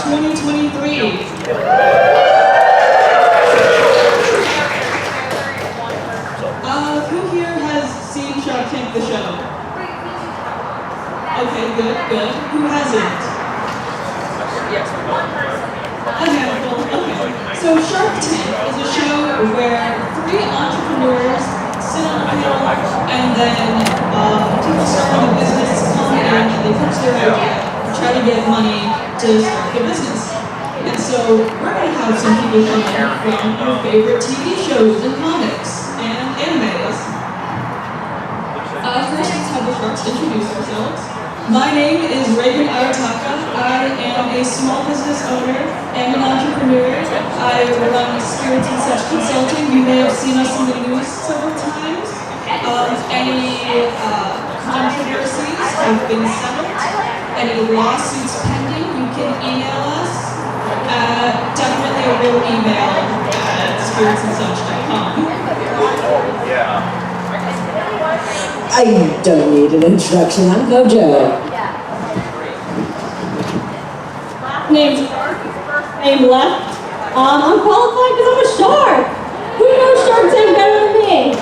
2023. Who here has seen Shark Tank the show? Okay, good. Who hasn't? A handful, okay. So Shark Tank is a show where three entrepreneurs sit on a panel and then people starting a business come in and they pitch their idea and try to get money to start their business. And so we're going to have some people come in from our favorite TV shows and comics and animes. First, let's have the sharks introduce ourselves. My name is Reagan Arataka. I am a small business owner and an entrepreneur. I run Spirits and Such Consulting. You may have seen us in the news several times. Any controversies have been settled. Any lawsuits pending, you can email us. Definitely a real email at spiritsandsuch.com. I don't need an introduction. I'm Gojo. Name left. I'm qualified because I'm a shark. Who knows Shark Tank better than me?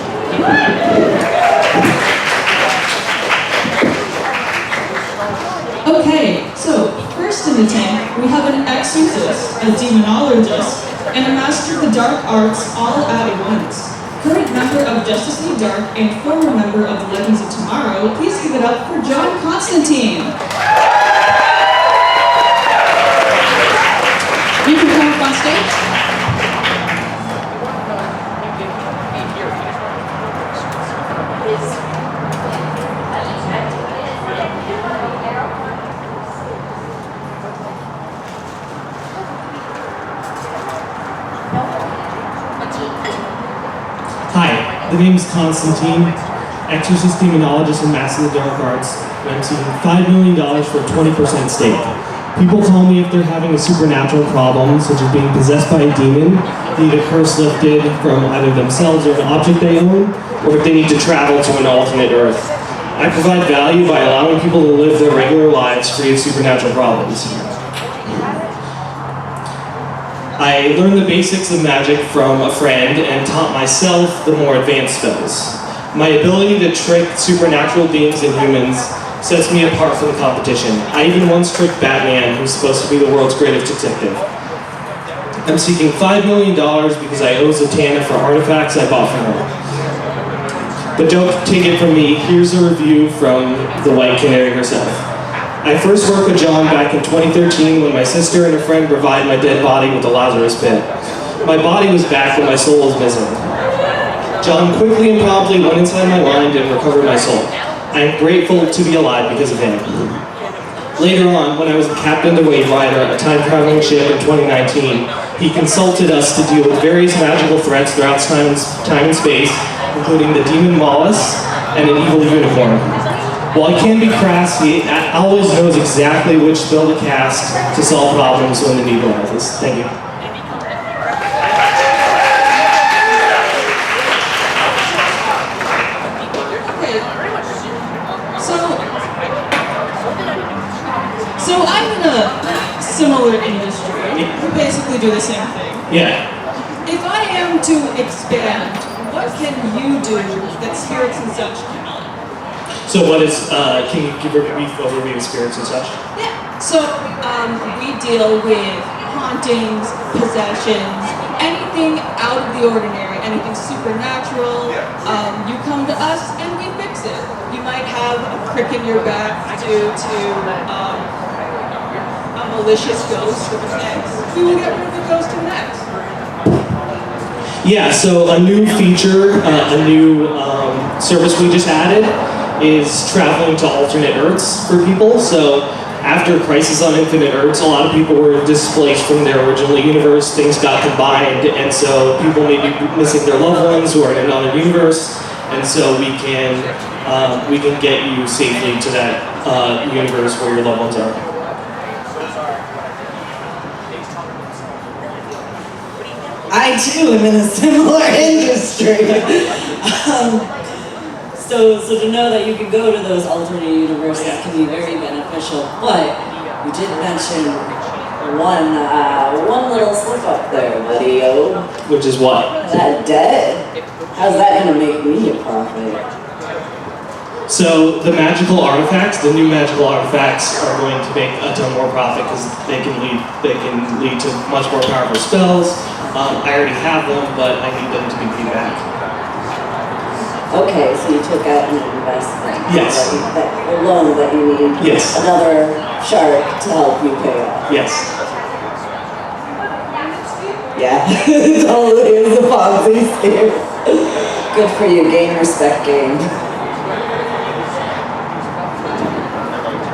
Okay, so first in the tank, we have an exorcist, a demonologist, and a master of the dark arts all at once. Current member of Justice League Dark and former member of the Legends of Tomorrow, please give it up for John Constantine. You can come up on stage. Hi, the name is Constantine, exorcist, demonologist, and master of the dark arts. And I'm seeking $5 million for a 20% stake. People call me if they're having a supernatural problem, such as being possessed by a demon, need a curse lifted from either themselves or an object they own, or if they need to travel to an alternate Earth. I provide value by allowing people to live their regular lives free of supernatural problems. I learned the basics of magic from a friend and taught myself the more advanced spells. My ability to trick supernatural beings and humans sets me apart from the competition. I even once tricked Batman, who's supposed to be the world's greatest detective. I'm seeking $5 million because I owe Zatanna for artifacts I bought from her. But don't take it from me, here's a review from the White Canary herself. I first worked with John back in 2013 when my sister and a friend provided my dead body with a Lazarus pit. My body was back, but my soul was missing. John quickly and promptly went inside my mind and recovered my soul. I am grateful to be alive because of him. Later on, when I was the captain of the Wave Rider, a time-traveling ship in 2019, he consulted us to deal with various magical threats throughout time and space, including the demon Mollis and an evil unicorn. While he can be crass, he always knows exactly which spell to cast to solve problems when the need arises. Thank you. So I'm in a similar industry. We basically do the same thing. Yeah. If I am to expand, what can you do that Spirits and Such cannot? So what is, can you give a brief overview of Spirits and Such? Yeah, so we deal with hauntings, possessions, anything out of the ordinary, anything supernatural. You come to us and we fix it. You might have a prick in your back due to a malicious ghost with an X. We will get rid of the ghost and X. Yeah, so a new feature, a new service we just added is traveling to alternate Earths for people. So after Crisis on Infinite Earths, a lot of people were displaced from their original universe, things got combined, and so people may be missing their loved ones who are in another universe, and so we can get you safely to that universe where your loved ones are. I too am in a similar industry. So to know that you can go to those alternate universes can be very beneficial. But you did mention One little slip up there, buddy-o. Which is what? That dead? How's that gonna make me a profit? So the magical artifacts, the new magical artifacts, are going to make a ton more profit because they can lead to much more powerful spells. I already have them, but I need them to be paid back. Okay, so you took out an investment. Yes. A loan that you need. Yes. Another shark to help you pay off. Yes. Yeah, totally is a Ponzi scheme. Good for you, gain respect, game.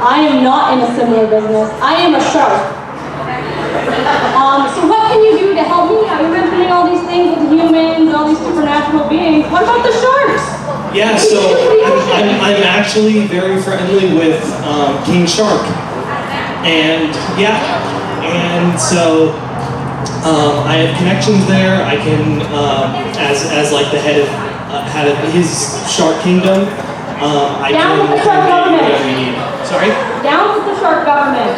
I am not in a similar business. I am a shark. So what can you do to help me? I've been mentioning all these things with humans, all these supernatural beings. What about the sharks? Yeah, so I'm actually very friendly with King Shark. And so I have connections there. I can, as like the head of his shark kingdom, I Down can with the shark coordinate government. whatever you need. Sorry? Down with the shark government.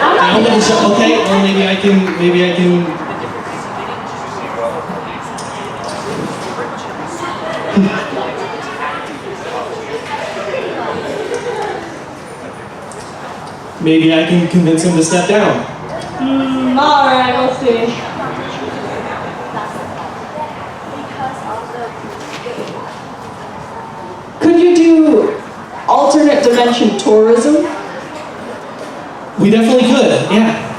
I'm not Down with the shark. Okay, well maybe I can. Maybe I can convince him to step down. Alright, we'll see. Could you do alternate dimension tourism? We definitely could, yeah.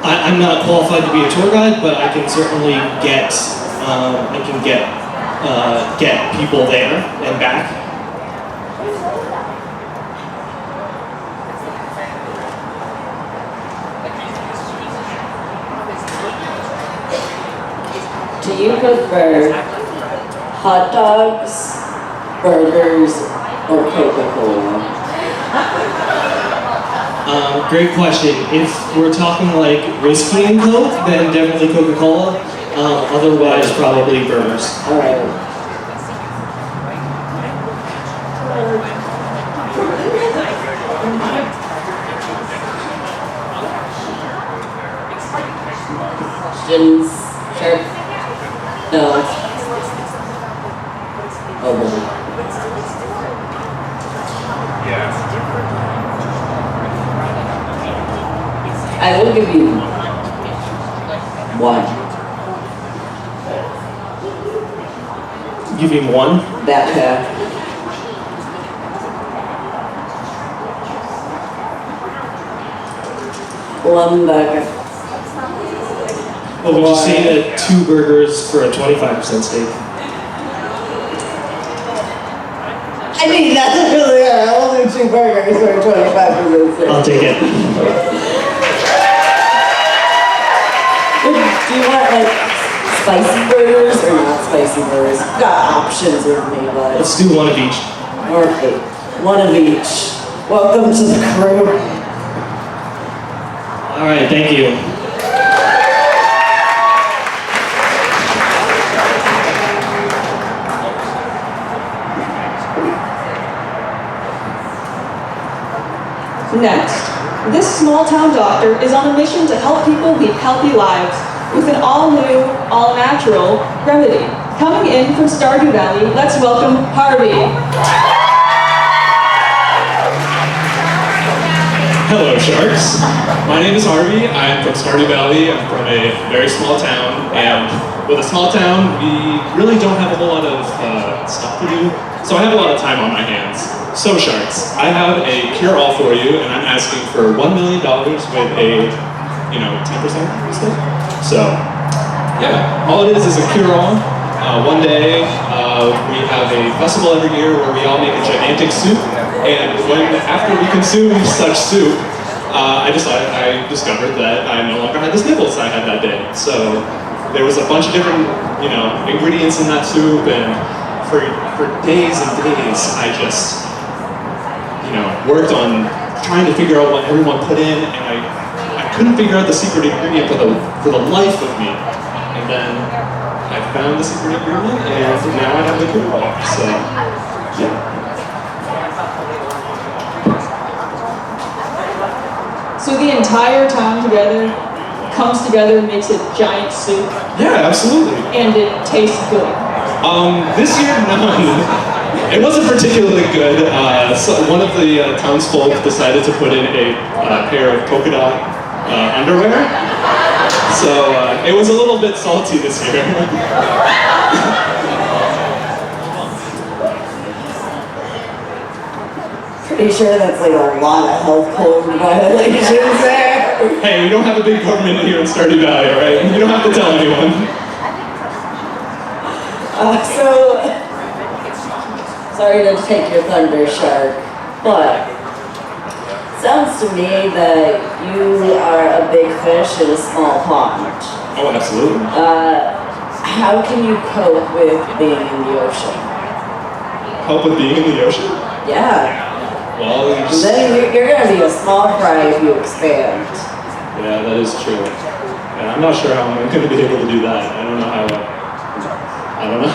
I'm not qualified to be a tour guide, but I can certainly get get people there and back. Do you prefer hot dogs, burgers, or Coca-Cola? Great question. If we're talking like whiskey and Coke, then definitely Coca-Cola. Otherwise, probably burgers. All right. Questions? Sure. No. Oh boy. I will give you one. Give him one. That pair. One burger. What would you say to 2 burgers for a 25% steak? I mean, that's really only 2 burgers for 25%. I'll take it. Do you want like spicy burgers or not spicy burgers? Got options with me, but Let's do one of each. okay, one of each. Welcome to the crew. All right, thank you. Next, this small town doctor is on a mission to help people lead healthy lives with an all-new, all-natural remedy. Coming in from Stardew Valley, let's welcome Harvey. Hello, sharks. My name is Harvey. I'm from Stardew Valley. I'm from a very small town, and with a small town, we really don't have a whole lot of stuff to do, so I have a lot of time on my hands. So, sharks, I have a cure-all for you, and I'm asking for $1 million with a, 10% mistake. So, yeah, all it is a cure-all. One day, we have a festival every year where we all make a gigantic soup, and after we consume such soup, I discovered that I no longer had the sniffles I had that day. So there was a bunch of different, ingredients in that soup, and for days and days, I just, worked on trying to figure out what everyone put in, and I couldn't figure out the secret ingredient for the life of me. And then I found the secret ingredient, and now I have the cure-all. So, yeah. So the entire town together comes together and makes a giant soup, Yeah, absolutely. and it tastes good. This year, none. It wasn't particularly good. So one of the townsfolk decided to put in a pair of polka dot underwear. So it was a little bit salty this year. Pretty sure that's like a lot of health code violations there. Hey, we don't have a big government here in Stardew Valley, all right? You don't have to tell anyone. Sorry to take your thunder, Shark, but sounds to me that you are a big fish in a small pond. Oh, absolutely. How can you cope with being in the ocean? Help with being in the ocean? Yeah. Well, you just... Then you're gonna be a small fry if you expand. Yeah, that is true. And I'm not sure how I'm going to be able to do that. I don't know how. I don't know.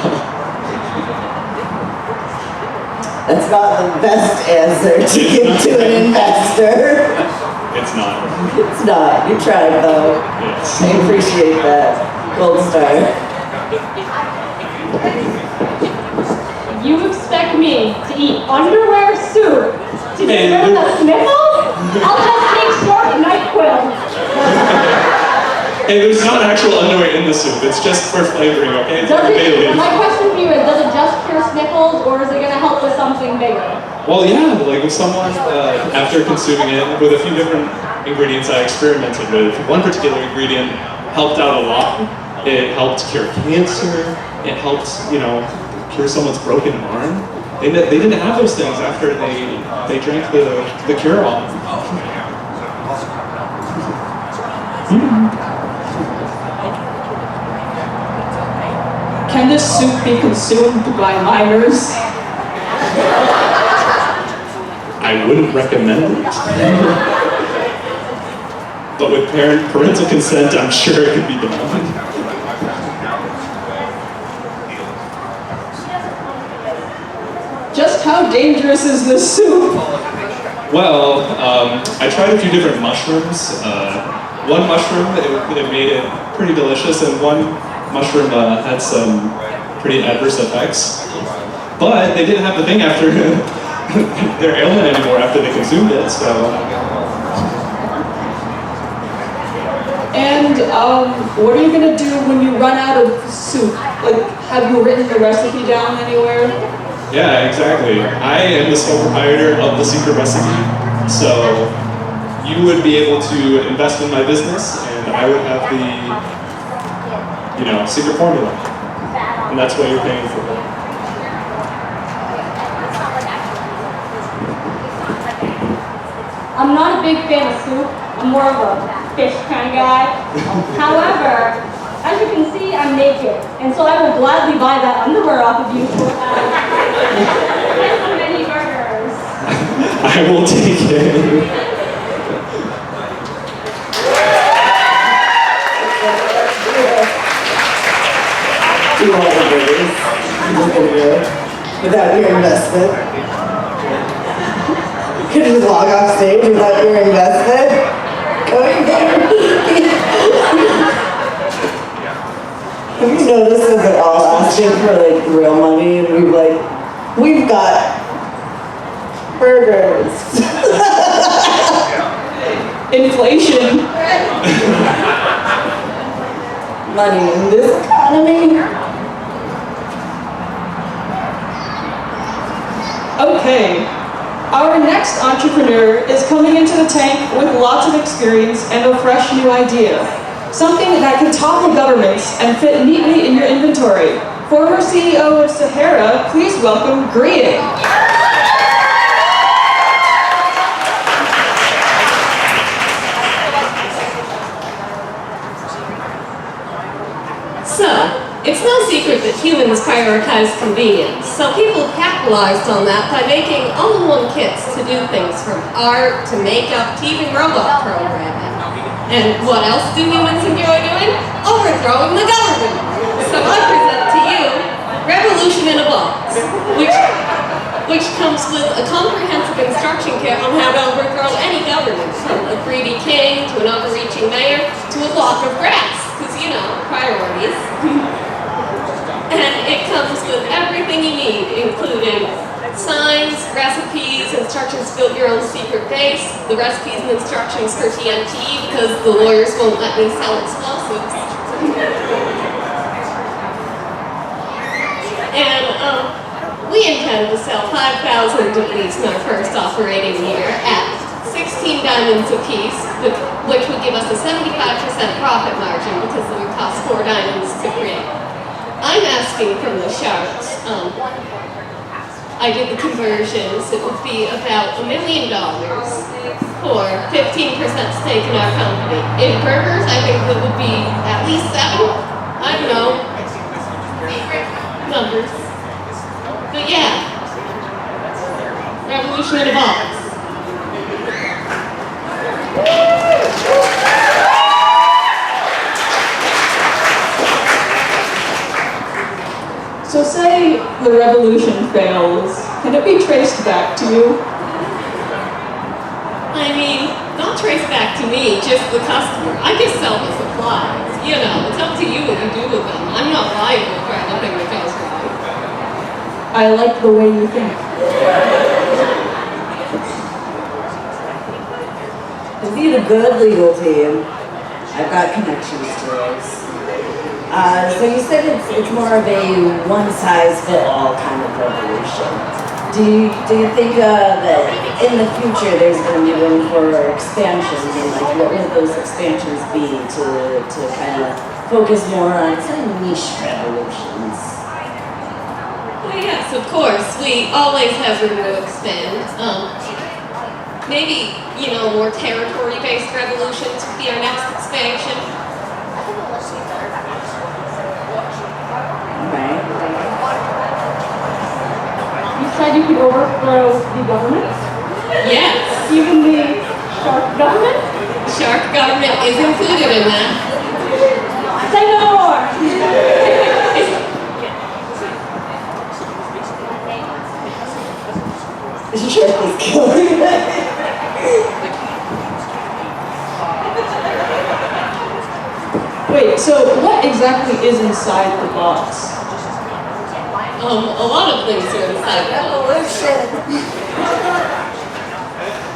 That's not the best answer to give to an investor. It's not. It's not. You tried though. Yes. I appreciate that. Gold star. You expect me to eat underwear soup to get rid of the sniffles? I'll just take short NyQuil. Hey, there's not actual underwear in the soup. It's just for flavoring, okay? It's Does for it, Bailey's. my question for you is, does it just cure sniffles, or is it going to help with something bigger? Well, yeah, like if someone, after consuming it with a few different ingredients I experimented with, one particular ingredient helped out a lot. It helped cure cancer. It helped, cure someone's broken arm. They didn't have those things after they drank the cure-all. Can this soup be consumed by minors? I wouldn't recommend it. But with parental consent, I'm sure it could be done. Just how dangerous is this soup? Well, I tried a few different mushrooms. One mushroom, it made it pretty delicious, and one mushroom had some pretty adverse effects. But they didn't have the thing after their ailment anymore after they consumed it, so. And what are you gonna do when you run out of soup? Like, have you written the recipe down anywhere? Yeah, exactly. I am the sole proprietor of the secret recipe, so you would be able to invest in my business, and I would have the, secret formula. And that's what you're paying for. I'm not a big fan of soup. I'm more of a fish kind of guy. However, as you can see, I'm naked, and so I will gladly buy that underwear off of you for many burgers. I will take it. Do you want the burgers? You're gonna go without your investment. You could just log off stage without your investment. Going there. Have you noticed that they're all asking for like real money, and we've got burgers. Inflation. Money in this economy. Okay, our next entrepreneur is coming into the tank with lots of experience and a fresh new idea. Something that can topple governments and fit neatly in your inventory. Former CEO of Sahara, please welcome Greeting. So, it's no secret that humans prioritize convenience, so people capitalized on that by making all-in-one kits to do things from art to makeup to even robot programming. And what else do humans enjoy doing? Overthrowing the government. So I present to you Revolution in a Box, which which comes with a comprehensive instruction kit on how to overthrow any government, from a greedy king to an overreaching mayor to a block of grass, because, you know, priorities. And it comes with everything you need, including signs, recipes, instructions to build your own secret base, the recipes and instructions for TNT, because the lawyers won't let me sell explosives. And we intend to sell 5,000 of these in our first operating year at 16 diamonds apiece, which would give us a 75% profit margin because it would cost 4 diamonds to create. I'm asking from the sharks. I did the conversions. It would be about $1 million for 15% stake in our company. In burgers, I think it would be at least 7. I don't know. Numbers. But yeah. Revolution in a box. So say the revolution fails, can it be traced back to you? I mean, not traced back to me, just the customer. I just sell the supplies. You know, it's up to you what you do with them. I'm not liable for anything that goes wrong. I like the way you think. To be the good legal team, I've got connections to us. So you said it's more of a one-size-fit-all kind of revolution. Do you think that in the future there's going to be room for expansions, and like what would those expansions be to kind of focus more on some niche revolutions? Well, yes, of course. We always have room to expand. Maybe, you know, more territory-based revolutions would be our next expansion. Right. You said you could overthrow the government? Yes. Even the shark government? The shark government is included in that. Say no more! The shark is killing it. Wait, so what exactly is inside the box? A lot of things are inside the box.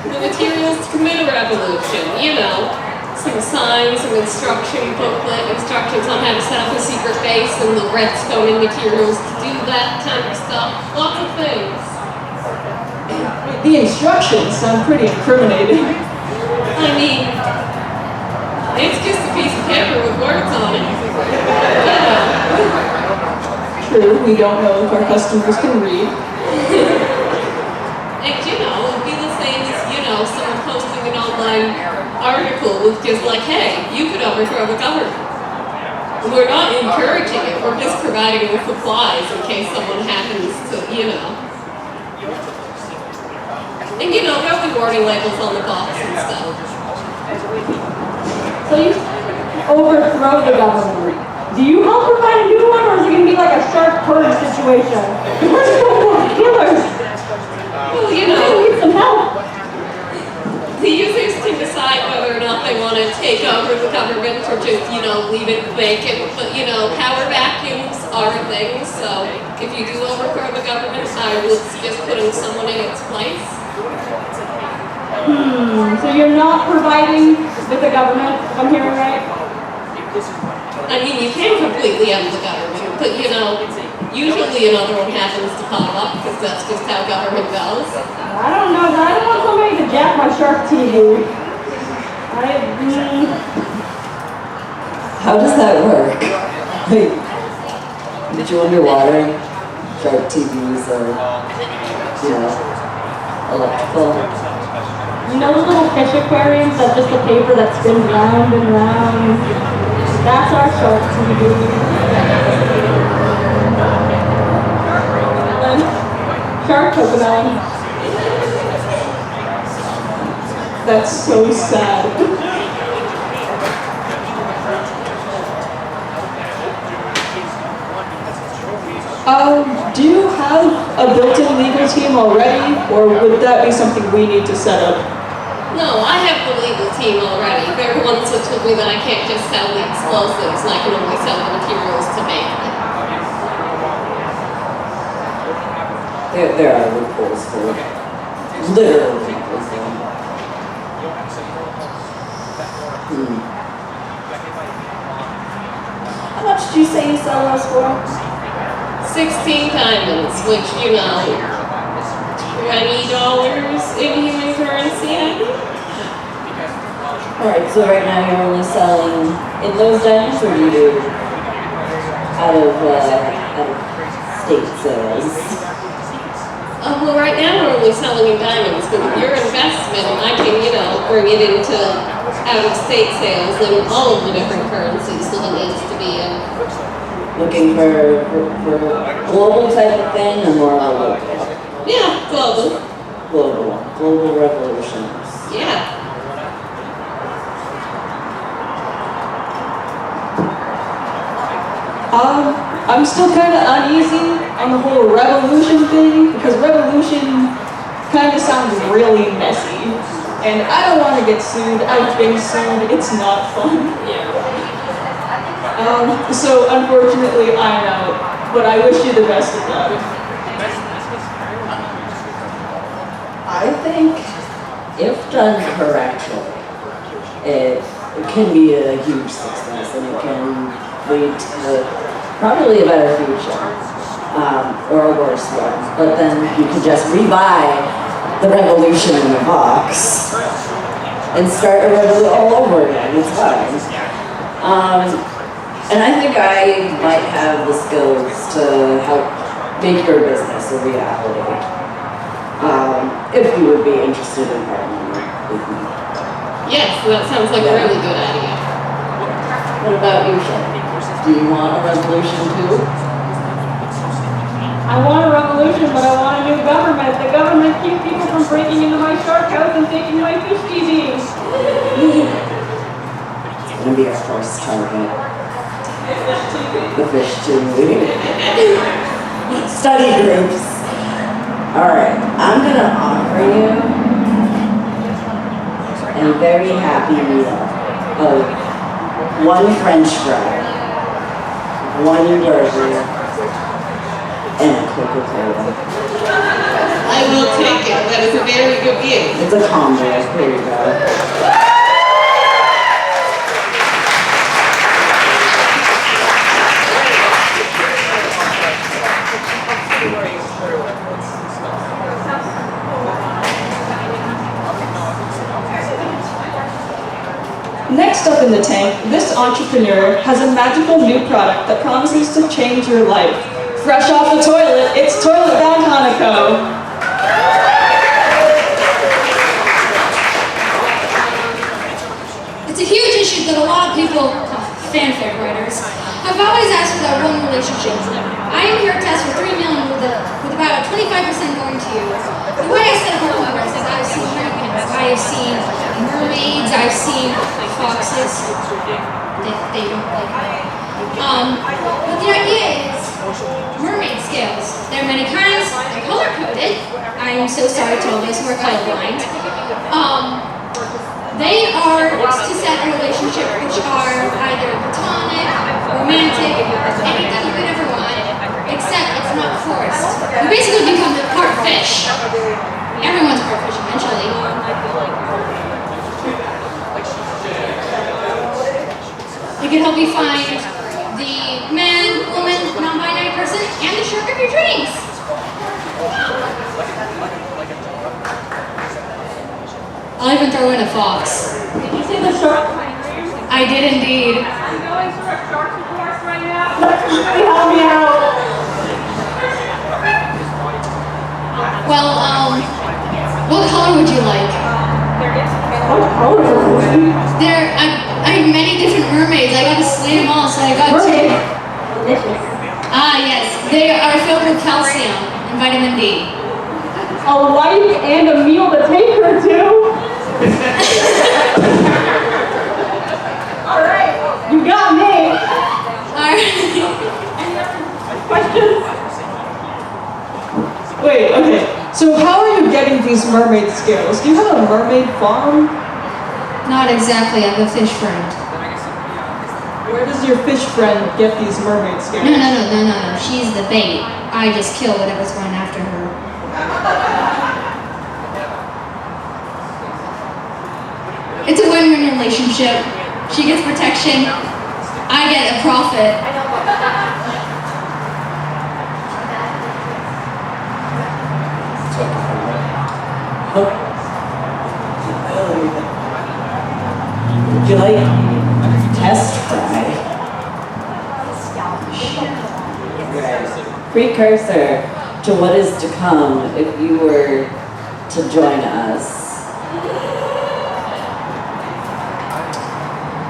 The materials to commit a revolution, you know. Some signs, an instruction booklet, instructions on how to set up a secret base, and the redstone materials to do that kind of stuff. Lots of things. The instructions sound pretty incriminating. I mean, it's just a piece of paper with words on it. You know. True, we don't know if our customers can read. And you know, it'd be the same as, you know, someone posting an online article with just like, hey, you could overthrow the government. We're not encouraging it, we're just providing the supplies in case someone happens to, you know. And you know, there'll be warning labels on the box and stuff. So you overthrow the government. Do you help provide a new one, or is it going to be like a shark purge situation? We're so full of killers. Well, you We know, need some help. the users can decide whether or not they want to take over the government or just, you know, leave it vacant. But, you know, power vacuums are a thing, so if you do overthrow the government, I would suggest putting someone in its place. So you're not providing with the government, if I'm hearing right? I mean, you can completely end the government, but, you know, usually another one happens to pop up because that's just how government goes. I don't know. I don't want somebody to jack my shark TV. How does that work? Like, did you underwater? Shark TVs are, you know, electrical. You know those little fish aquariums that's just a paper that spins round and round? That's our shark TV. Shark Cocomelon. That's so sad. Do you have a built-in legal team already, or would that be something we need to set up? No, I have the legal team already. They're the ones that told me that I can't just sell the explosives and I can only sell the materials to make them. There are loopholes for literally everything. How much did you say you sell those for? 16 diamonds, which, you know, $20 in human currency, I think. Alright, so right now you're only selling in those diamonds, or do you do out of state sales? Well, right now we're only selling in diamonds, but with your investment, I can, you know, bring it into out-of-state sales in all of the different currencies that it needs to be in. Looking for global type of thing, or more of a local? Yeah, global. Global revolutions. Yeah. I'm still kind of uneasy on the whole revolution thing, because revolution kind of sounds really messy. And I don't want to get sued. I've been sued. It's not fun. So unfortunately, I'm out. But I wish you the best of luck. I think, if done correctly, it can be a huge success, and it can lead to probably a better future, or a worse one. But then you can just rebuy the revolution in the box and start a revolution all over again. It's fine. And I think I might have the skills to help make your business a reality. If you would be interested in partnering with me. Yes, that sounds like a really good idea. What about you, Shelby? Do you want a revolution too? I want a revolution, but I want a new government. The government keeps people from breaking into my shark house and taking my fish TVs. It's gonna be our first target. The fish TV. Study groups. Alright, I'm gonna offer you a very happy meal of one French fry, one burger, and a Coca-Cola. I will take it. That is a very good deal. It's a combo. Here you go. Next up in the tank, this entrepreneur has a magical new product that promises to change your life. Fresh off the toilet, it's Toilet Bound Hanako. It's a huge issue that a lot of people, fanfic writers, have always asked for that one relationship. I am here to ask for 3 million with about 25% going to you. The way I set up our progress is I've seen hurricanes, I have seen mermaids, I've seen foxes. They don't like me. But the idea is mermaid scales. There are many kinds, they're color-coded. I am so sorry to all those who are colorblind. They are to set a relationship which are either platonic, romantic, anything you could ever want, except it's not forced. You basically become part fish. Everyone's part fish eventually. It can help you find the man, woman, non-binary person, and the shark of your dreams. I'll even throw in a fox. Did you see the shark? I did indeed. I'm going through a shark divorce right now. Somebody help me out. Well, what color would you like? What color? I have many different mermaids. I got to slay them all, so I got Mermaid. to. Delicious. Ah, yes. They are filled with calcium and vitamin D. A wife and a meal to take her to. All right, you got me. Alright. Questions? wait, okay. So how are you getting these mermaid scales? Do you have a mermaid farm? Not exactly, I have a fish friend. Where does your fish friend get these mermaid scales? No. She's the bait. I just kill whatever's going after her. It's a win-win relationship. She gets protection. I get a profit. Would you like test fry? Precursor to what is to come if you were to join us.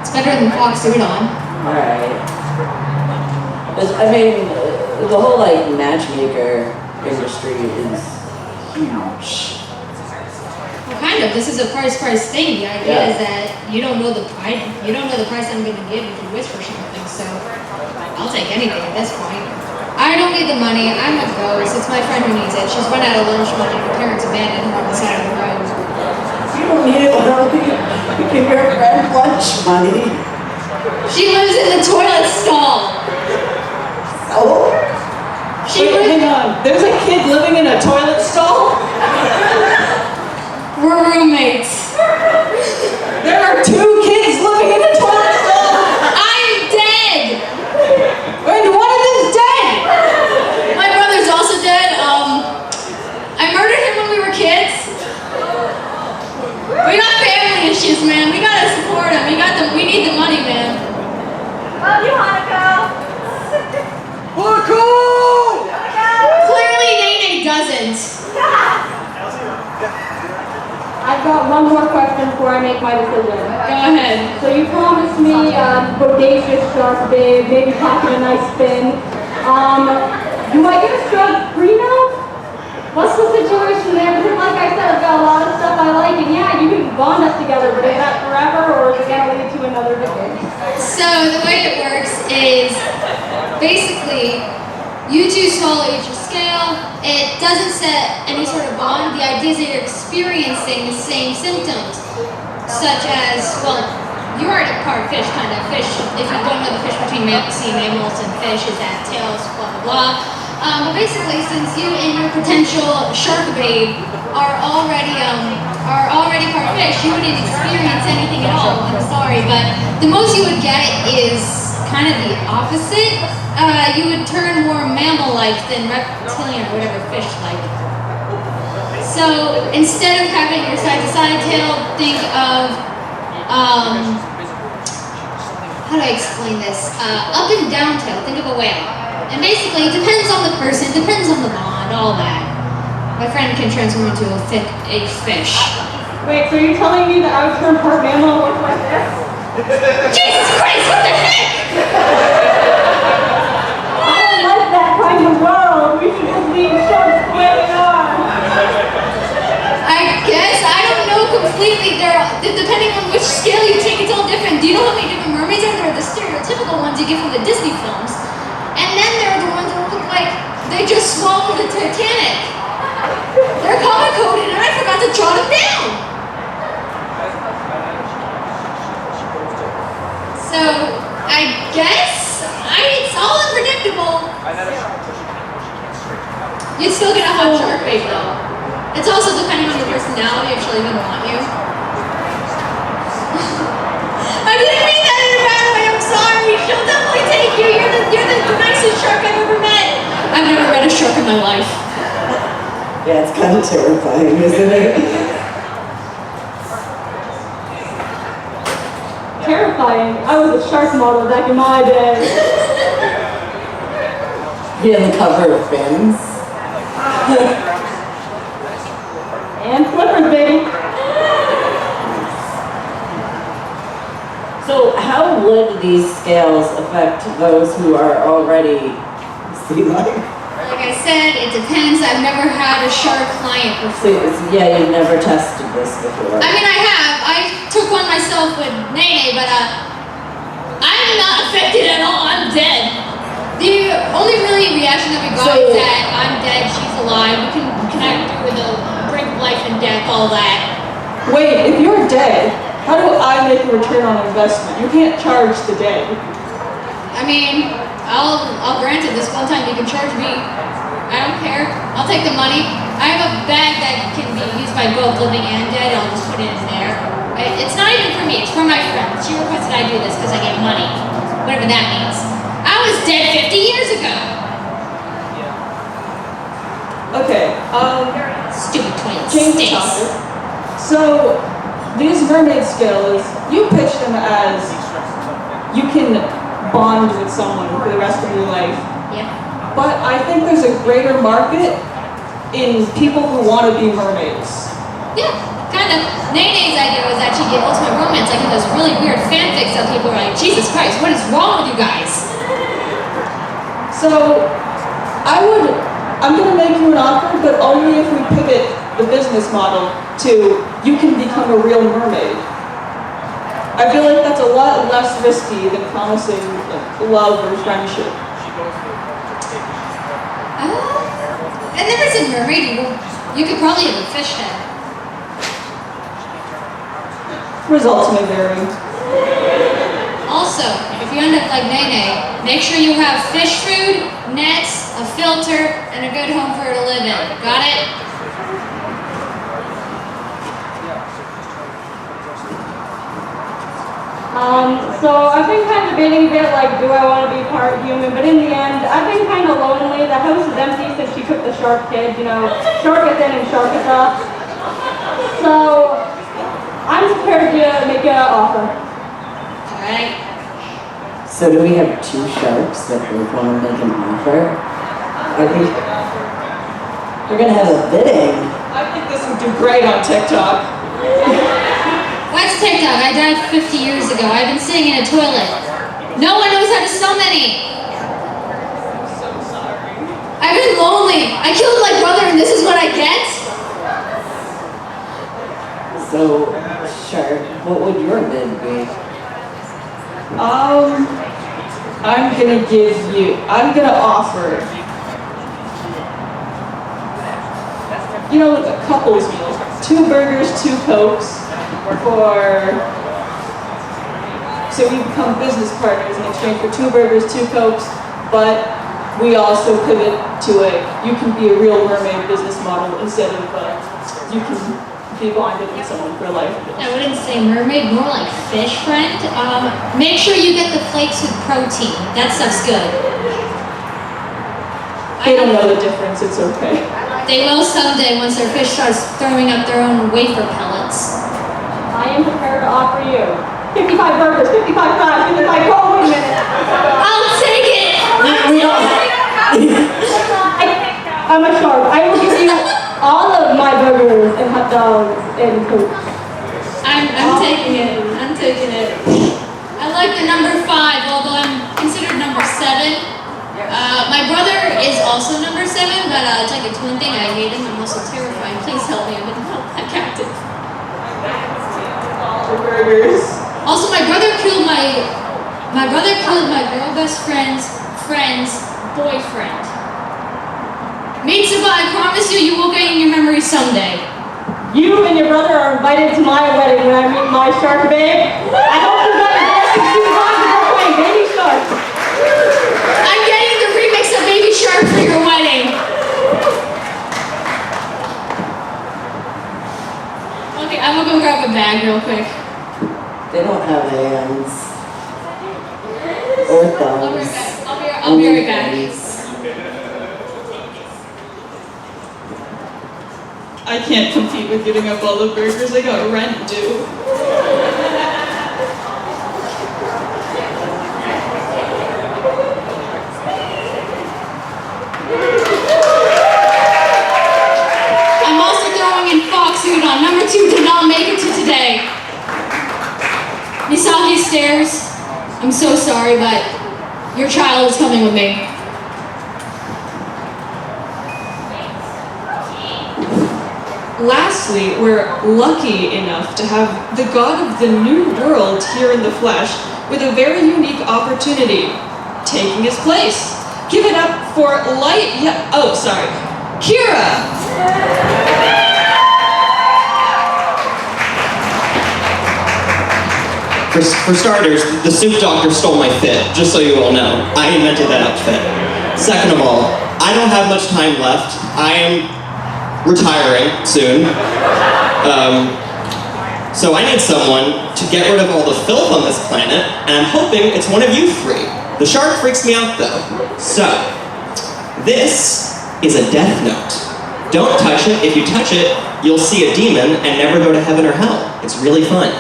It's better than Fox Udon. Alright. I mean, the whole like matchmaker industry is huge. Well, kind of. This is a price thing. The idea is that you don't know the price. You don't know the price I'm going to give if you wish for something. So I'll take anything at this point. I don't need the money. I'm a ghost. It's my friend who needs it. She's run out of lunch money. Her parents abandoned her on the side of the road. You don't need it, Lily. You give your friend lunch money. She lives in the toilet stall. Oh? Wait, hang on. There's a kid living in a toilet stall? We're roommates. There are 2 kids living in a toilet stall? I'm dead. And one of them's dead! My brother's also dead. I murdered him when we were kids. We got family issues, man. We gotta support him. We need the money, man. Love you, Hanako. Clearly, Nene doesn't. I've got one more question before I make my decision. Go ahead. So you promised me bodacious shark babe, maybe packing a nice fin. Do I get a shark prenup? What's the situation there? Because like I said, I've got a lot of stuff I like, and yeah, you can bond us together, but is that forever, or is it gonna lead to another victim? So the way it works is basically you two swallow each a scale. It doesn't set any sort of bond. The idea is that you're experiencing the same symptoms, such as, well, you are a part fish, kind of. Fish, if you don't know the fish between sea mammals and fish, is that tails, blah, blah, blah. But basically, since you and your potential shark babe are already part fish, you wouldn't experience anything at all. I'm sorry, but the most you would get is kind of the opposite. You would turn more mammal-like than reptilian or whatever fish-like. So instead of having your side-to-side tail, think of how do I explain this? Up and down tail. Think of a whale. And basically, it depends on the person, depends on the bond, all that. My friend can transform into a fish. Wait, so you're telling me that I would turn part mammal and look like this? Jesus Christ, what the heck? I don't like that kind of world. We should just leave sharks the way they are. I guess, I don't know completely. Depending on which scale you take, it's all different. Do you know how many different mermaids are? There are the stereotypical ones you get from the Disney films. And then there are the ones that look like they just swallowed the Titanic. They're color-coded and I forgot to jot them down. So, I guess, it's all unpredictable. You'd still get a hot shark bait though. It's also depending on your personality if she'll even want you. I didn't mean that in a bad way, I'm sorry. She'll definitely take you. You're the nicest shark I've ever met. I've never met a shark in my life. Yeah, it's kind of terrifying, isn't it? Terrifying. I was a shark model back in my day. Be on the cover of Fins. And flippers, baby. So how would these scales affect those who are already sea life? Like I said, it depends. I've never had a shark client before. Yeah, you've never tested this before. I mean, I have. I took one myself with Nene, but I'm not affected at all. I'm dead. The only really reaction that we got is that I'm dead, she's alive. We can have to do with the brink of life and death, all that. Wait, if you're dead, how do I make a return on investment? You can't charge the dead. I mean, I'll grant it. This one time you can charge me. I don't care. I'll take the money. I have a bag that can be used by both living and dead. I'll just put it in there. It's not even for me. It's for my friend. She requested I do this because I get money. Whatever that means. I was dead 50 years ago. Okay, Stupid twins. change the Stinks. topic. So, these mermaid skills, you pitch them as you can bond with someone for the rest of your life. Yeah. But I think there's a greater market in people who want to be mermaids. Yeah, kind of. Nene's idea was actually get ultimate romance, like in those really weird fanfics that people are like, Jesus Christ, what is wrong with you guys? So, I'm gonna make you an offer, but only if we pivot the business model to you can become a real mermaid. I feel like that's a lot less risky than promising love or friendship. I never said mermaid. You could probably have a fish head. Results may vary. Also, if you end up like Nene, make sure you have fish food, nets, a filter, and a good home for her to live in. Got it? So I've been kind of debating a bit, like, do I want to be part human? But in the end, I've been kind of lonely. The house is empty since she took the shark kid, you know, shark is in and shark is up. So I'm prepared to make an offer. Alright. So do we have two sharks that both want to make an offer? Are we? We're gonna have a bidding. I think this would do great on TikTok. What's TikTok? I died 50 years ago. I've been sitting in a toilet. No one knows how to sell many. I've been lonely. I killed my brother and this is what I get? So, Shark, what would your bid be? I'm gonna offer, you know, like a couple's meal. 2 burgers, 2 Cokes, so we become business partners in exchange for 2 burgers, 2 Cokes, but we also pivot to you can be a real mermaid business model instead of, you can be bonded with someone for life. I wouldn't say mermaid, more like fish friend. Make sure you get the flakes with protein. That stuff's good. They don't know the difference, it's okay. They will someday once their fish starts throwing up their own wafer pellets. I am prepared to offer you 55 burgers, 55 fries, 55 Coke. Wait a minute. I'll take it! We don't have. I'm a shark. I will give you all of my burgers and hot dogs and Coke. I'm taking it. I'm taking it. I like the number 5, although I'm considered number 7. My brother is also number 7, but it's like a twin thing. I hate him. I'm also terrified. Please help me. I've been held captive. Burgers. Also, my brother killed my girl best friend's boyfriend. Mitsuba, I promise you will gain your memory someday. You and your brother are invited to my wedding when I meet my shark babe. I hope you guys are playing Baby Shark. I'm getting the remix of Baby Shark for your wedding. Okay, I'm gonna go grab a bag real quick. They don't have hands. Or thumbs. I'll be right back. I can't compete with giving up all the burgers. I got rent due. I'm also throwing in fox food on. Number 2 did not make it to today. Misaki stares. I'm so sorry, but your child is coming with me. Lastly, we're lucky enough to have the god of the new world here in the flesh with a very unique opportunity, taking his place. Give it up for Kira! For starters, the soup doctor stole my fit, just so you all know. I invented that outfit. Second of all, I don't have much time left. I am retiring soon. So I need someone to get rid of all the filth on this planet, and I'm hoping it's one of you three. The shark freaks me out though. So, this is a death note. Don't touch it. If you touch it, you'll see a demon and never go to heaven or hell. It's really fun.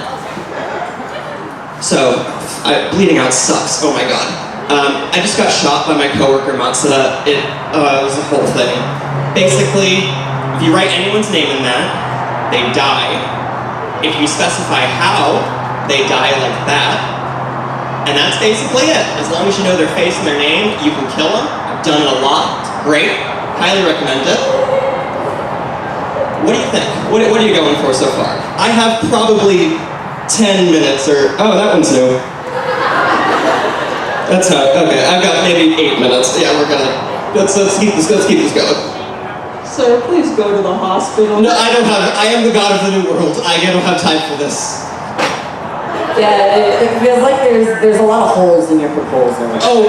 So, bleeding out sucks. Oh my god. I just got shot by my coworker Matsuda. It was a whole thing. Basically, if you write anyone's name in that, they die. If you specify how, they die like that. And that's basically it. As long as you know their face and their name, you can kill them. I've done it a lot. It's great. Highly recommend it. What do you think? What are you going for so far? I have probably 10 minutes or... Oh, that one's new. That's how... Okay, I've got maybe 8 minutes. Yeah, we're gonna... Let's keep this going. Sir, please go to the hospital. No, I don't have... I am the god of the new world. I don't have time for this. Yeah, it feels like there's a lot of holes in your proposal. Oh,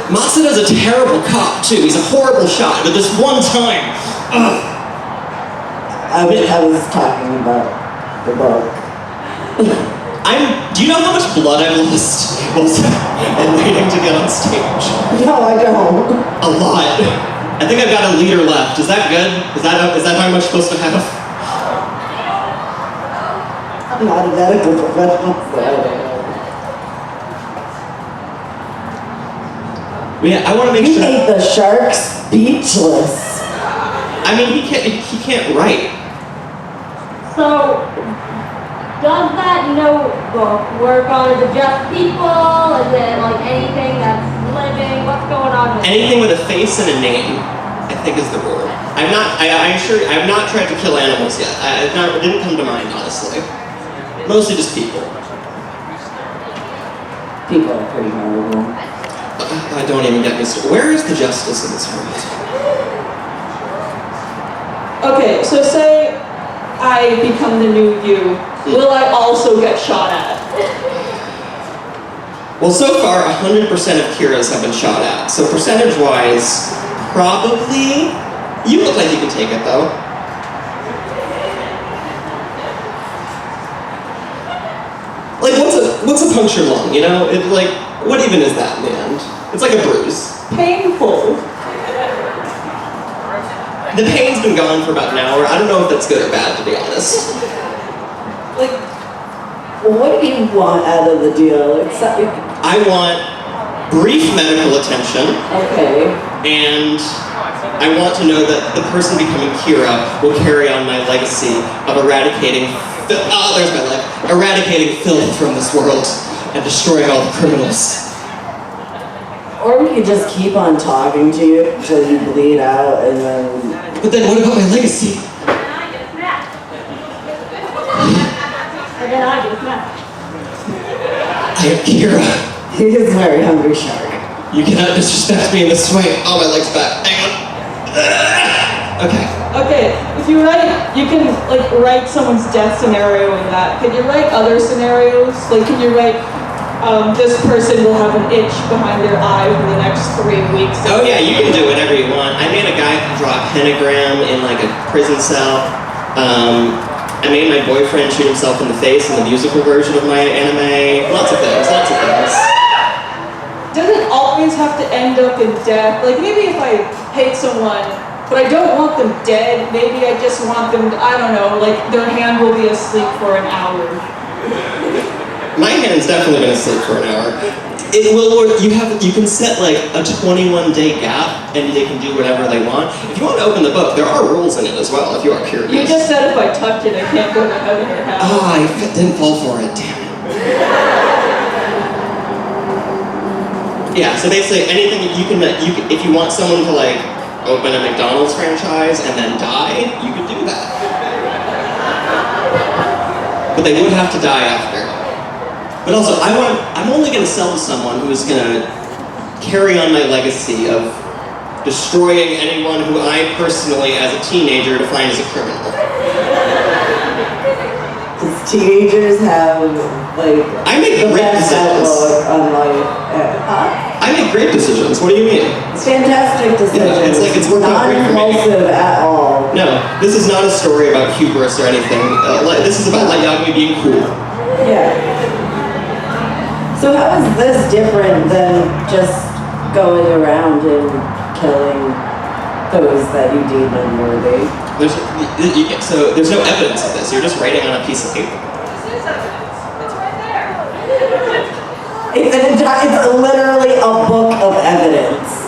Matsuda's a terrible cop too. He's a horrible shot, but this one time, I was talking about the book. Do you know how much blood I've lost while waiting to get on stage? No, I don't. A lot. I think I've got a liter left. Is that good? Is that how much I'm supposed to have? I'm not a medical professional, so I don't know. Yeah, I want to make You sure. made the shark speechless. I mean, he can't write. So, does that notebook work on just people? Is it like anything that's living? What's going on with Anything with a face and a name, I think, is the rule. I'm sure I've not tried to kill animals yet. It didn't come to mind, honestly. Mostly just people. People are pretty horrible. I don't even get me started. Where is the justice in this world? Okay, so say I become the new you. Will I also get shot at? Well, so far, 100% of Kira's have been shot at. So percentage-wise, probably... You look like you can take it, though. Like, what's a puncture long, you know? What even is that in the end? It's like a bruise. Painful. The pain's been gone for about an hour. I don't know if that's good or bad, to be honest. Well, what do you want out of the deal? I want brief medical attention. Okay. And I want to know that the person becoming Kira will carry on my legacy of eradicating filth from this world and destroying all the criminals. Or we could just keep on talking to you until you bleed out and then... But then what about my legacy? And then I get smashed. I am Kira. He is a very hungry shark. You cannot disrespect me in this way. Oh, my leg's back. Hang on. Okay. Okay, if you can write someone's death scenario in that. Can you write other scenarios? Can you write, this person will have an itch behind their eye for the next 3 weeks? Oh yeah, you can do whatever you want. I made a guy draw a pentagram in a prison cell. I made my boyfriend shoot himself in the face in the musical version of my anime. Lots of things. Does it always have to end up in death? Maybe if I hate someone, but I don't want them dead, maybe I just want them, I don't know, their hand will be asleep for an hour. My hand's definitely been asleep for an hour. It will work. You can set a 21-day gap, and they can do whatever they want. If you want to open the book, there are rules in it as well. If you are curious. You just said if I touch it, I can't go to heaven or hell. Oh, I didn't fall for it. Damn it. Yeah. So basically, anything you can if you want someone to open a McDonald's franchise and then die, you can do that. But they would have to die after. But also, I'm only going to sell to someone who is going to carry on my legacy of destroying anyone who I personally, as a teenager, defined as a criminal. Because teenagers have, like, I make the great best decisions. outlook on life. I make great decisions. What do you mean? It's fantastic decisions. Yeah, it's like it's worked out great for me. Non-impulsive at all. No, this is not a story about hubris or anything. This is about Light Yagami being cool. Yeah. So how is this different than just going around and killing those that you deem unworthy? There's no evidence of this. You're just writing on a piece of paper. It's literally a book of evidence.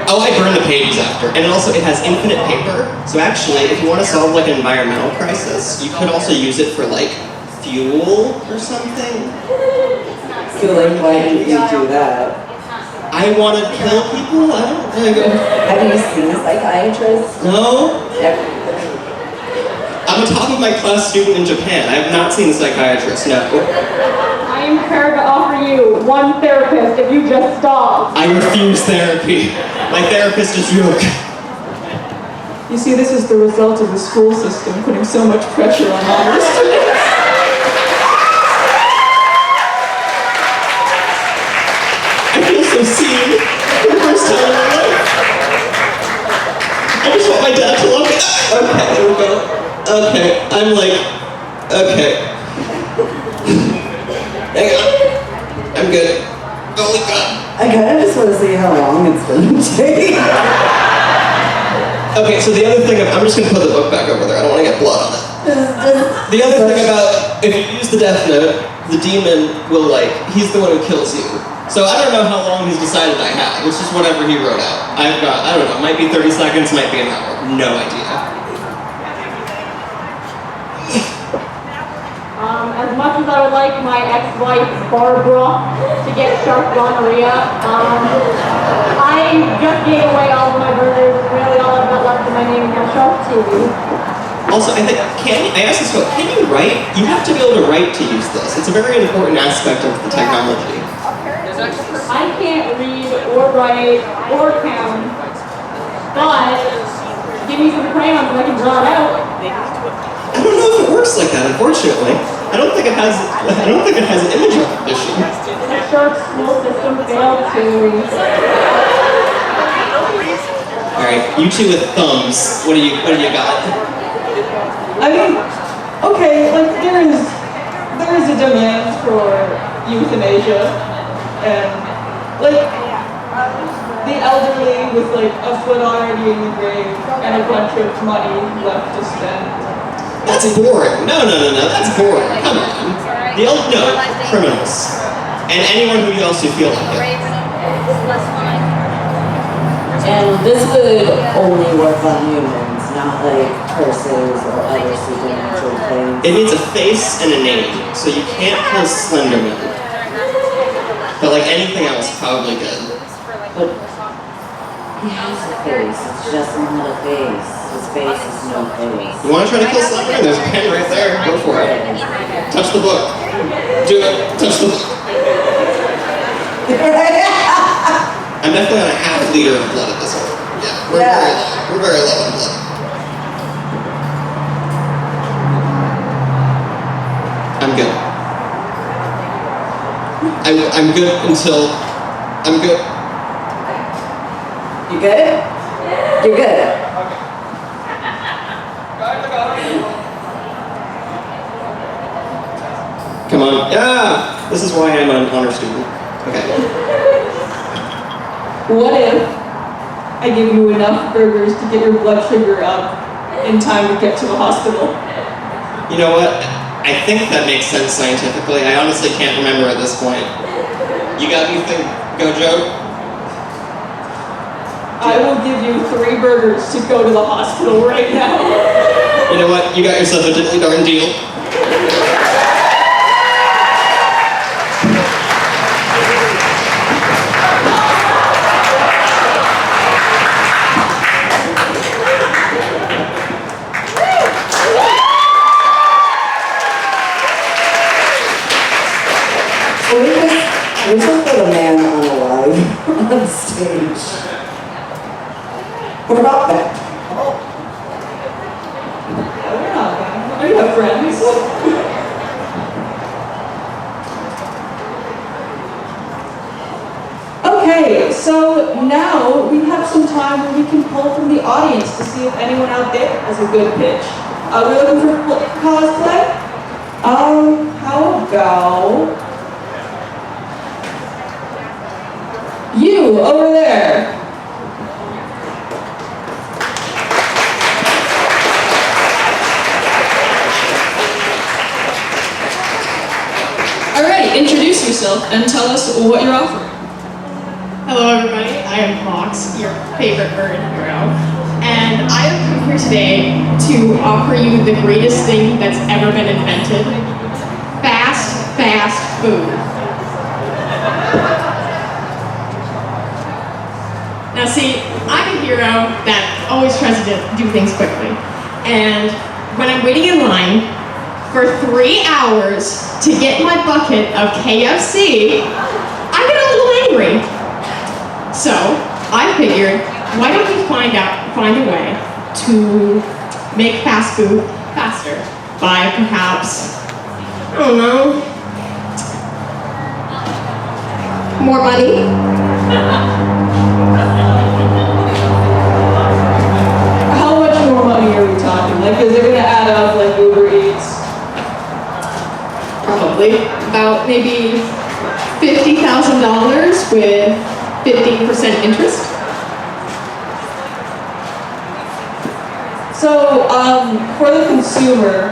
Oh, I burn the pages after. And also, it has infinite paper. So actually, if you want to solve like an environmental crisis, you could also use it for like fuel or something. So like, why didn't you do that? I want to kill people? I don't know. Have you seen a psychiatrist? No. Yeah. I'm a top of my class student in Japan. I have not seen a psychiatrist, no. I am prepared to offer you one therapist if you just stop. I refuse therapy. My therapist is Yoke. You see, this is the result of the school system putting so much pressure on honor students. I feel so seen for the first time in my life. I just want my dad to love me. Okay, there we go. Okay, I'm like, okay. Hang on. I'm good. Holy God. I kind of just want to see how long it's going to take. Okay, so the other thing, I'm just going to put the book back over there. I don't want to get blood on it. The other thing about, if you use the Death Note, the demon will he's the one who kills you. So I don't know how long he's decided I have. It's just whatever he wrote out. I've got, I don't know, might be 30 seconds, might be an hour. No idea. As much as I would like my ex-wife, Barbara, to get sharp gonorrhea, I just gave away all of my burgers. Really, all I've got left in my name is Shark TV. Also, I think, I asked this question, can you write? You have to be able to write to use this. It's a very important aspect of the technology. I can't read or write or count, but give me some crayons and I can draw it out. I don't know if it works like that, unfortunately. I don't think it has an image recognition. The shark school system failed to. Alright, you two with thumbs, what do you got? I mean, okay, there is a demand for euthanasia, and the elderly with a foot already in the grave and a bunch of money left to spend. That's boring. No, that's boring. Come on. No, criminals. And anyone who else you feel like it. And this would only work on humans, not curses or other supernatural things. It needs a face and a name, so you can't kill Slenderman. But anything else, probably good. But he has a face, it's just not a face. His face is no face. You want to try to kill Slenderman? There's a pen right there. Go for it. Touch the book. Do it. Touch the book. I'm definitely on a half liter of blood at this point. Yeah, we're very low on blood. I'm good. I'm good until I'm good. You good? You're good. Come on. Yeah! This is why I'm an honor student. Okay. What if I give you enough burgers to get your blood sugar up in time to get to the hospital? You know what? I think that makes sense scientifically. I honestly can't remember at this point. You got anything? Go, Joe? I will give you 3 burgers to go to the hospital right now. You know what? You got yourself a diddly darn deal. We just put a man on a live on stage. We're not bad. We're not bad. Are you have friends? Okay, so now we have some time where we can pull from the audience to see if anyone out there has a good pitch. We're looking for cosplay. How about you over there? Alright, introduce yourself and tell us what you're offering. Hello everybody, I am Fox, your favorite bird hero, and I have come here today to offer you the greatest thing that's ever been invented. Fast food. Now see, I'm a hero that always tries to do things quickly, and when I'm waiting in line for 3 hours to get my bucket of KFC, I get a little angry. So, I figured, why don't we find a way to make fast food faster by perhaps, I don't know, more money? How much more money are we talking? Like, is it gonna add up like Uber Eats? Probably about maybe $50,000 with 15% interest. So, for the consumer,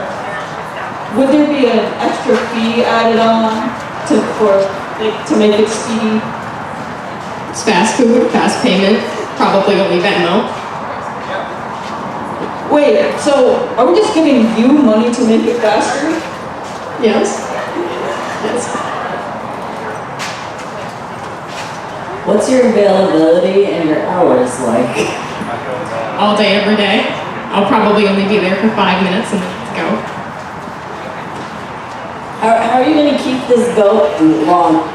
would there be an extra fee added on to make it speedy? It's fast food, fast payment, probably only Venmo. Wait, so are we just giving you money to make it faster? Yes. Yes. What's your availability and your hours like? All day, every day. I'll probably only be there for 5 minutes and then let's go. How are you going to keep this going long?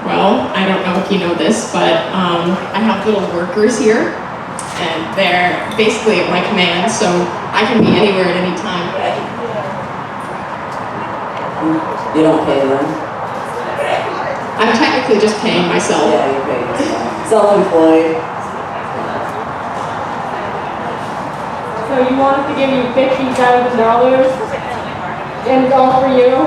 Well, I don't know if you know this, but I have little workers here, and they're basically at my command, so I can be anywhere at any time. You don't pay them? I'm technically just paying myself. Yeah, you're paying yourself. Self-employed. So you want us to give you $50,000 and it's all for you?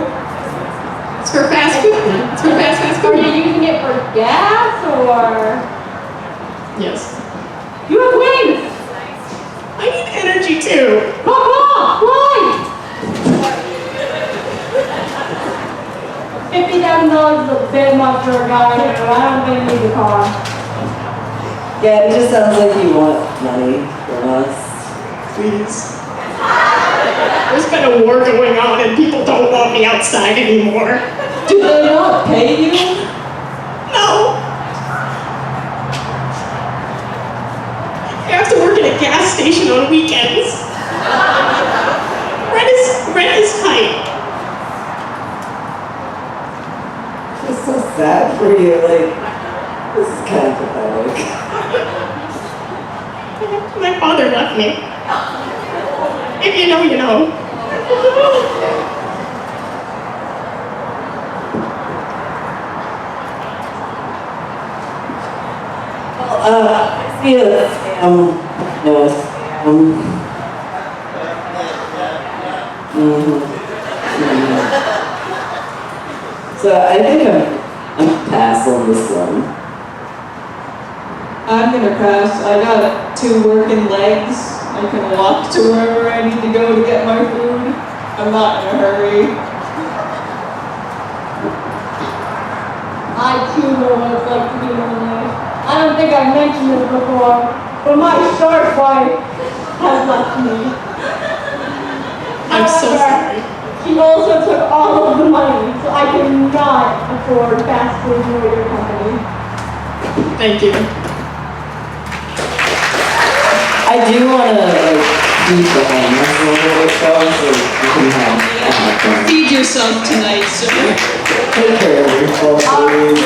It's for fast food. It's for fast Are food. you using it for gas or? Yes. You have wings! I need energy too. Papa, fly! $50,000 is a bit much for a guy here, but I don't think he needs a car. Yeah, it just sounds like you want money from us. Please. There's been a war going on and people don't want me outside anymore. Do they not pay you? No. I have to work at a gas station on weekends. Rent is tight. It's so sad for you, like, this is kind of pathetic. My father left me. If you know, you know. So I think I'm pass on this one. I'm gonna pass. I got 2 working legs. I can walk to wherever I need to go to get my food. I'm not in a hurry. I too know what it's like to be lonely. I don't think I've mentioned this before, but my shark wife has left me. I'm so However, sorry. she also took all of the money, so I cannot afford fast food nor your company. Thank you. I do want to like feed the homeless a little bit though, so you can have fun. Feed yourself tonight, sir. Take care of yourself, please.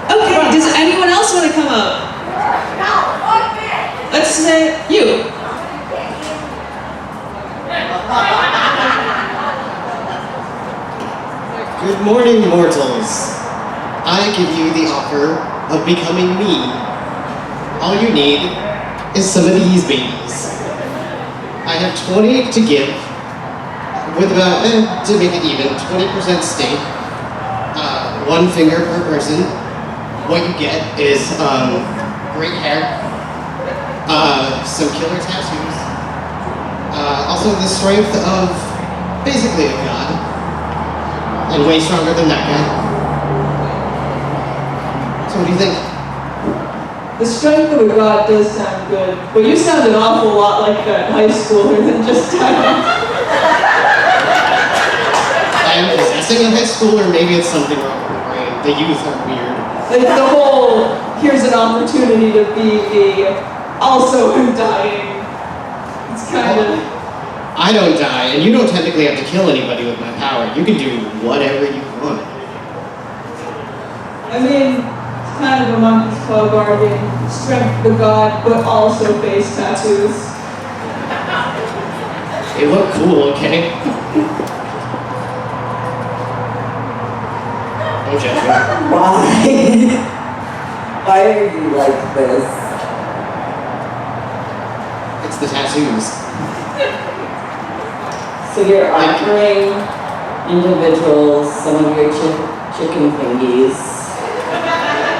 Okay, Okay, does anyone else want to come up? Let's say you. Good morning, mortals. I give you the offer of becoming me. All you need is some of these babies. I have 20 to give, with about, to make it even, 20% stake. 1 finger per person. What you get is great hair, some killer tattoos, also the strength of basically a god, and way stronger than that guy. So what do you think? The strength of a god does sound good, but you sound an awful lot like that high schooler that just died. I am possessing a high schooler, maybe it's something wrong with the brain. The youth are weird. Like the whole, here's an opportunity to be the, also I'm dying. It's kind of... I don't die, and you don't technically have to kill anybody with my power. You can do whatever you want. I mean, it's kind of a monkey's paw bargain. Strength of the god, but also face tattoos. They look cool, okay? Don't judge me. Why? Why are you like this? It's the tattoos. So you're offering individuals some of your chicken fingies.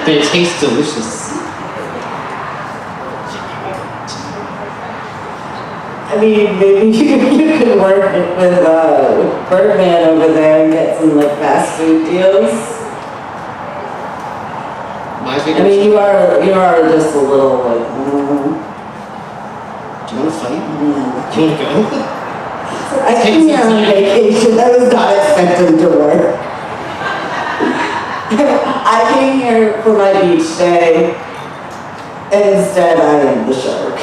They taste delicious. I mean, maybe you could work with Birdman over there and get some like fast food deals. My I fingers. mean, you are just a little like. Do you want to fight? Do you want to go? I came here on vacation. I was not expecting to work. I came here for my beach day, and instead I am the shark.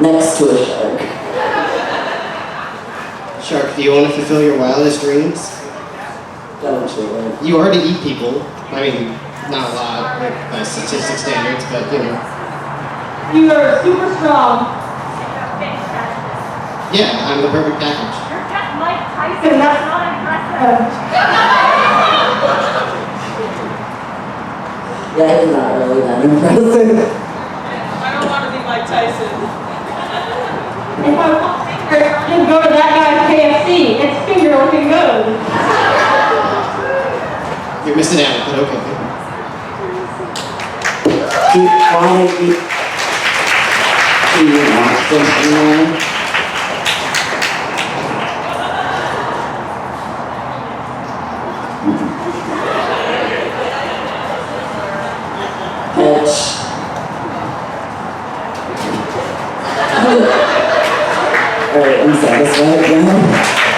Next to a shark. Shark, do you want to fulfill your wildest dreams? Don't you? You already eat people. I mean, not a lot like, by statistic standards, but you know. You are super strong. Yeah, I'm the perfect package. You're just Mike Tyson. That's not impressive. That is not really that impressive. I don't want to be Mike Tyson. If I want finger, just go to that guy's KFC. It's finger looking good. You're missing out, but okay. Why do you want something more? Pitch. Alright, I'm satisfied now.